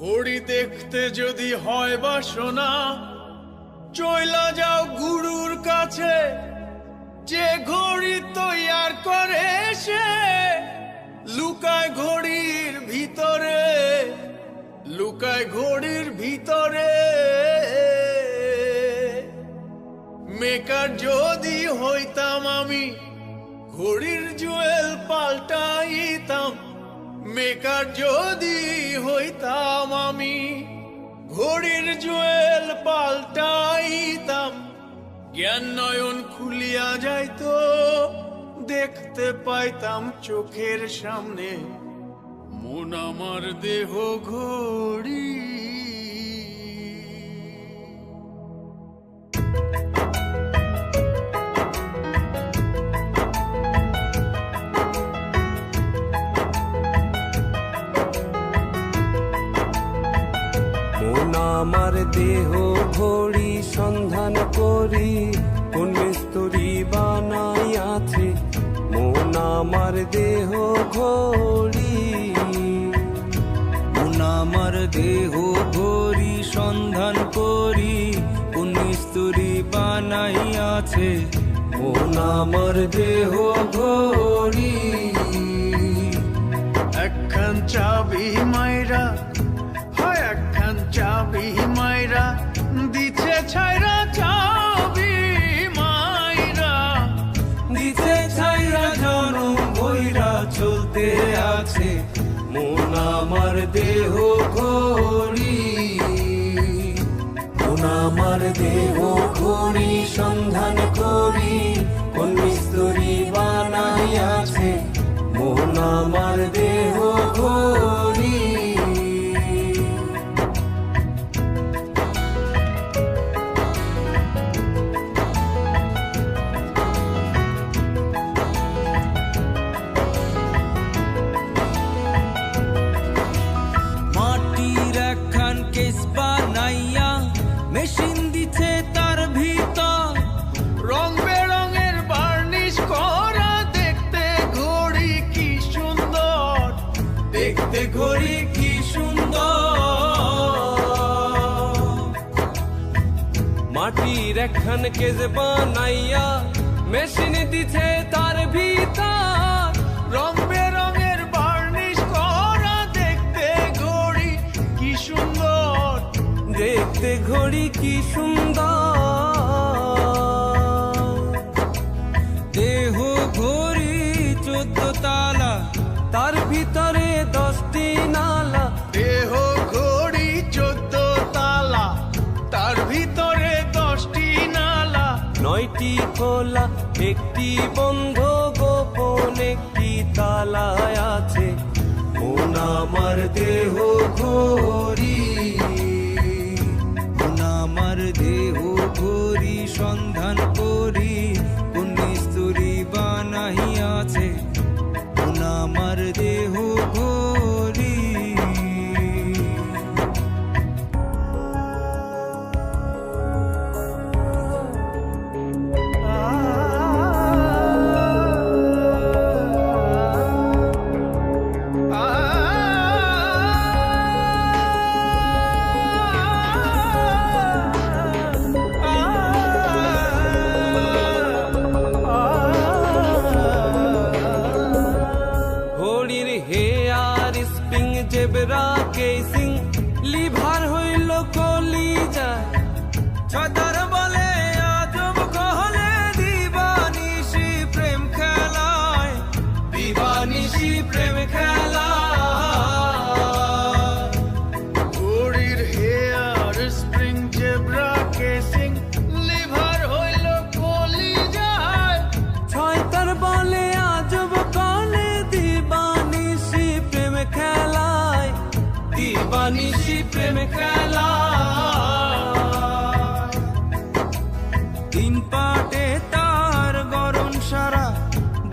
ঘড়ি দেখতে যদি হয় বাসনা, চইলা যাও গুরুর কাছে। যে ঘড়ি তৈয়ার করে সে লুকায় ঘড়ির ভিতরে, লুকায় ঘড়ির ভিতরে। মেকার যদি হইতাম আমি, ঘড়ির জুয়েল পাল্টাইতাম। মেকার যদি হইতাম আমি, ঘড়ির জুয়েল পাল্টাইতাম। জ্ঞান নয়ন খুলিয়া যাইতো, দেখতে পাইতাম চোখের সামনে মন আমার দেহ ঘড়ি। আমার দেহ ঘড়ি সন্ধান করি, কোন মিস্ত্রি বানাইয়াছে মন আমার দেহ ঘড়ি। মন আমার দেহ ঘড়ি সন্ধান করি, কোন মিস্ত্রি বানাইয়াছে মন আমার দেহ ঘড়ি। একখান চাবি মাইরা, হয় একখান চাবি মাইরা দিছে ছাইরা। চাবি মাইরা দিতে ছাইরা জনম বইরা চলতে আছে মন আমার দেহ ঘড়ি। মন আমার দেহ ঘড়ি সন্ধান করি, কোন মিস্ত্রি বানাইয়াছে মন আমার দেহ ঘড়ি। মেশিন দিছে তার ভিতর, রং বেরঙের বার্নিশ করা। দেখতে ঘড়ি কি সুন্দর, দেখতে ঘড়ি কি সুন্দর। মাটির একখান কেজ বানাইয়া মেশিন দিছে তার ভিতর, রং বেরঙের বার্নিশ করা। দেখতে ঘড়ি কি সুন্দর, দেখতে ঘড়ি কি সুন্দর। দেহ ঘড়ি 14 তালা, তার ভিতরে 10টি নালা। দেহ ঘড়ি 14 তালা, তার ভিতরে 10টি নালা। 9টি খোলা, একটি বন্ধ, গোপন একটি তালায় আছে মন আমার দেহ ঘড়ি। মন আমার দেহ ঘড়ি সন্ধান করি, কোন মিস্ত্রি বানাইয়াছে মন আমার দেহ ঘড়ি। ঘড়ির hair spring zebra casing, liver হইল কলিজা। ছতার বলে আজব কহলে দিবানিশি প্রেম খেলায়, দিবানিশি প্রেম খেলা। ঘড়ির hair spring zebra casing, liver হইল কলিজায়। ছয়তার বলে আজব কলে দিবানিশি প্রেম খেলায়, দিবানিশি প্রেম খেলায়। 3 পাটে তার গরম সারা,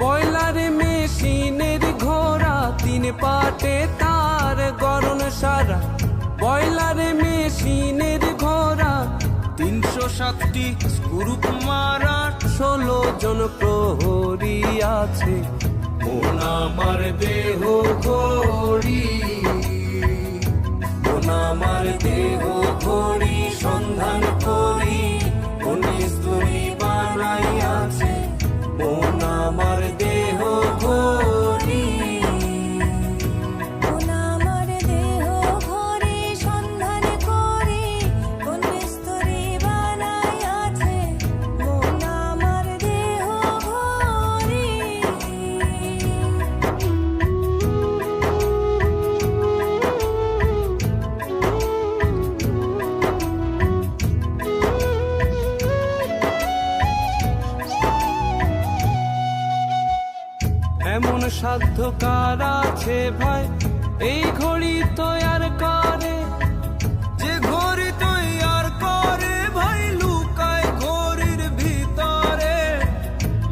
বয়লারে মেশিনের ঘোড়া। 3 পাটে তার গরম সারা, বয়লারে মেশিনের ঘোড়া। 307টি স্ক্রুপ মারা, 16 জন প্রহরী আছে মন আমার দেহ ঘড়ি। মন সাধ্য কার আছে ভাই এই ঘড়ি তৈয়ার করে? যে ঘড়ি তৈয়ার করে ভাই লুকায় ঘড়ির ভিতরে,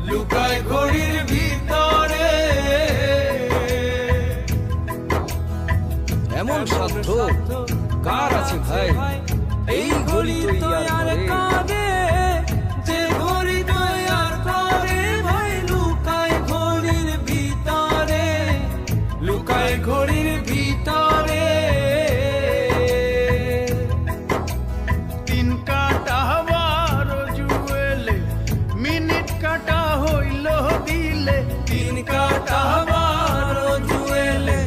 লুকায় ঘড়ির ভিতরে। এমন সাধ্য কার আছে ভাই এই ঘড়ি তৈয়ার করে? যে ঘড়ি তৈয়ার করে ভাই লুকায় ঘড়ির ভিতরে, লুকায় ঘড়ির ভিতরে। তিন কাটা বারো জুয়েলে মিনিট কাটা হইল দিলে, তিন কাটা বারো জুয়েলে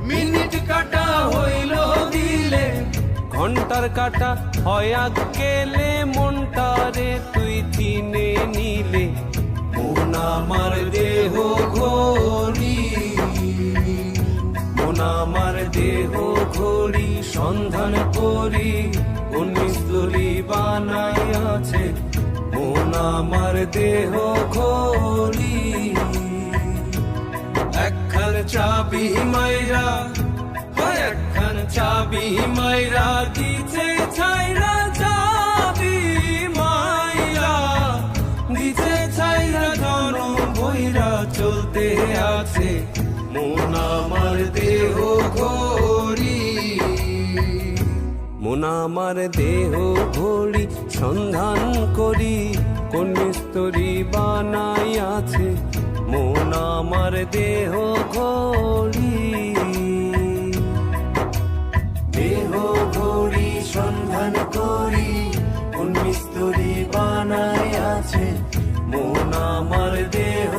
মিনিট কাটা হইল দিলে, ঘন্টার কাটা হয় গেলে মনটারে তুই চিনে নিলে। মন আমার দেহ ঘড়ি, মন আমার দেহ ঘড়ি সন্ধান করি কোন মিস্ত্রি বানাই আছে। মন আমার দেহ ঘড়ি একখান চাবি মাইরা, একখান চাবি মাইরা দিছে ছাইরা, চাবি মাইরা দিছে ছাইরা জন বইরা চলতে আছে মন আমার দেহ ঘড়ি। মন আমার দেহ ঘড়ি সন্ধান করি কোন মিস্ত্রি বানাই আছে। মন আমার দেহ ঘড়ি, দেহ ঘড়ি সন্ধান করি কোন মিস্ত্রি বানাই আছে। মন আমার দেহ